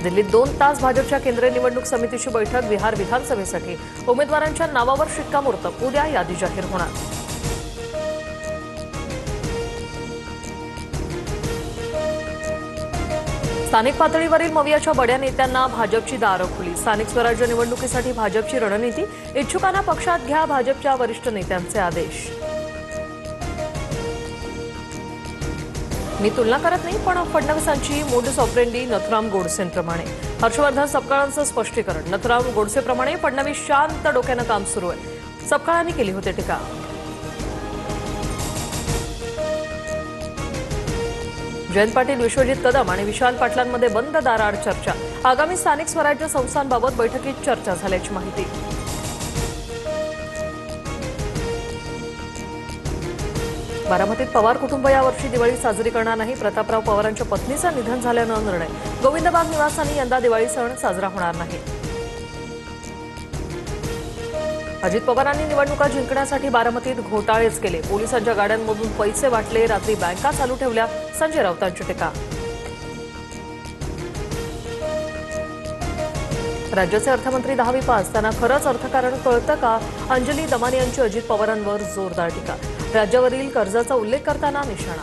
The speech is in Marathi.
दिल्लीत 2 तास भाजपच्या केंद्रीय निवडणूक समितीची बैठक. बिहार विधानसभेसाठी उमेदवारांच्या नावावर शिक्कामोर्तब. उद्या यादी जाहीर होणार. स्थानिक पातळीवरील मवियाच्या बड्या नेत्यांना भाजपची दारं खुली. स्थानिक स्वराज्य निवडणुकीसाठी भाजपची रणनीती. इच्छुकांना पक्षात घ्या, भाजपच्या वरिष्ठ नेत्यांचे आदेश. मी तुलना करत नाही, पण फडणवीसांची मोडस ऑपरेंडी नथुराम गोडसेंप्रमाणे. हर्षवर्धन सपकाळांचं स्पष्टीकरण. नथुराम गोडसेप्रमाणे फडणवीस शांत डोक्यानं काम सुरू आहे. सपकाळांनी केली होती टीका. जयंत पाटील, विश्वजित कदम आणि विशाल पाटलांमध्ये बंद दाराआड चर्चा. आगामी स्थानिक स्वराज्य संस्थांबाबत बैठकीत चर्चा झाल्याची माहिती. बारामतीत पवार कुटुंब यावर्षी दिवाळी साजरी करणार नाही. प्रतापराव पवारांच्या पत्नीचं निधन झाल्यानं निर्णय. गोविंदबाग निवासांनी यंदा दिवाळी सण साजरा होणार नाही. अजित पवारांनी निवडणुका जिंकण्यासाठी बारामतीत घोटाळेच केले. पोलिसांच्या गाड्यांमधून पैसे वाटले, रात्री बँका चालू ठेवल्या. संजय राऊतांची टीका. राज्याचे अर्थमंत्री 10वी पास, त्यांना खरंच अर्थकारण कळतं का? अंजली दमानी यांची अजित पवारांवर जोरदार टीका. राज्यावरील कर्जाचा उल्लेख करताना निशाणा.